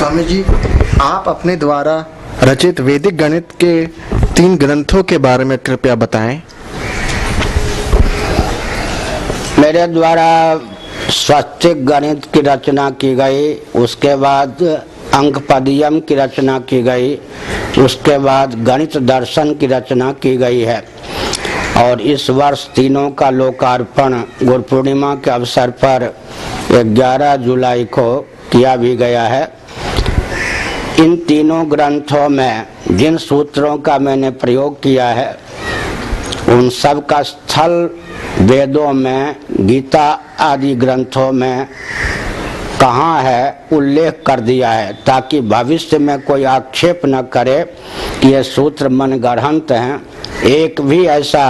स्वामी जी, आप अपने द्वारा रचित वैदिक गणित के 3 ग्रंथों के बारे में कृपया बताएं। मेरे द्वारा स्वस्तिक गणित की रचना की गई, उसके बाद अंकपदियम की रचना की गई, उसके बाद गणित दर्शन की रचना की गई है। और इस वर्ष तीनों का लोकार्पण गुरु पूर्णिमा के अवसर पर 11 जुलाई को किया भी गया है। इन तीनों ग्रंथों में जिन सूत्रों का मैंने प्रयोग किया है उन सब का स्थल वेदों में, गीता आदि ग्रंथों में कहाँ है उल्लेख कर दिया है, ताकि भविष्य में कोई आक्षेप न करे कि ये सूत्र मनगढ़ंत हैं। एक भी ऐसा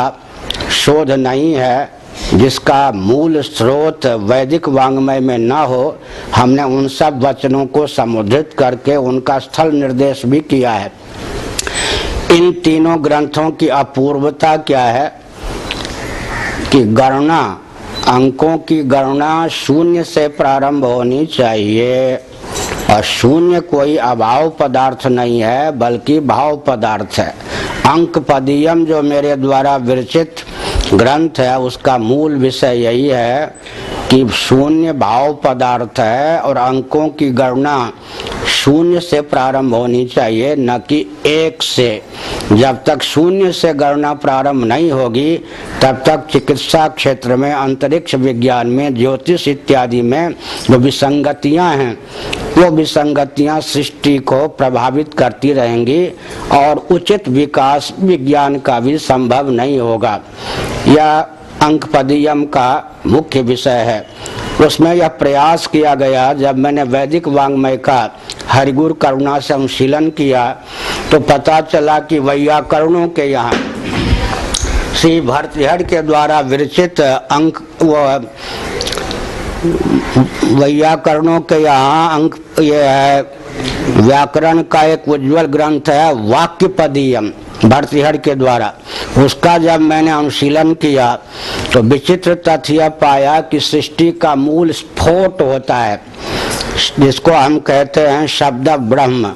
शोध नहीं है जिसका मूल स्रोत वैदिक वांग्मय में न हो। हमने उन सब वचनों को समुद्रित करके उनका स्थल निर्देश भी किया है। इन तीनों ग्रंथों की अपूर्वता क्या है कि गणना, अंकों की गणना शून्य से प्रारंभ होनी चाहिए, और शून्य कोई अभाव पदार्थ नहीं है बल्कि भाव पदार्थ है। अंकपदियम जो मेरे द्वारा विरचित ग्रंथ है उसका मूल विषय यही है कि शून्य भाव पदार्थ है और अंकों की गणना शून्य से प्रारंभ होनी चाहिए, न कि 1 से। जब तक शून्य से गणना प्रारंभ नहीं होगी तब तक चिकित्सा क्षेत्र में, अंतरिक्ष विज्ञान में, ज्योतिष इत्यादि में जो विसंगतियां हैं वो विसंगतियां सृष्टि को प्रभावित करती रहेंगी और उचित विकास विज्ञान का भी संभव नहीं होगा। यह अंकपदियम का मुख्य विषय है। उसमें यह प्रयास किया गया, जब मैंने वैदिक वांग्मय का हरिगुरु करुणा से अनुशीलन किया तो पता चला कि वैयाकरणों के यहाँ श्री भर्तृहरि के द्वारा विरचित वैयाकरणों के यहाँ अंक ये है, व्याकरण का एक उज्ज्वल ग्रंथ है वाक्यपदियम भर्तृहरि के द्वारा। उसका जब मैंने अनुशीलन किया तो विचित्र तथ्य पाया कि सृष्टि का मूल स्फोट होता है, जिसको हम कहते हैं शब्द ब्रह्म,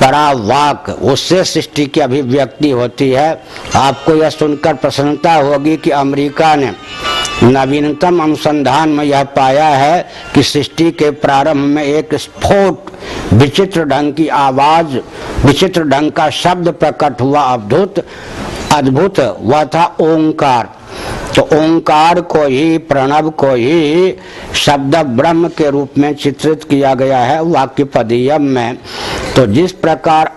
परावाक, उससे सृष्टि की अभिव्यक्ति होती है। आपको यह सुनकर प्रसन्नता होगी कि अमेरिका ने नवीनतम अनुसंधान में यह पाया है कि सृष्टि के प्रारंभ में एक स्फोट, विचित्र ढंग की आवाज, विचित्र ढंग का शब्द प्रकट हुआ, अद्भुत वह था ओंकार। तो ओंकार को ही, प्रणव को ही शब्द ब्रह्म के रूप में चित्रित किया गया है वाक्यपदियम में। तो जिस प्रकार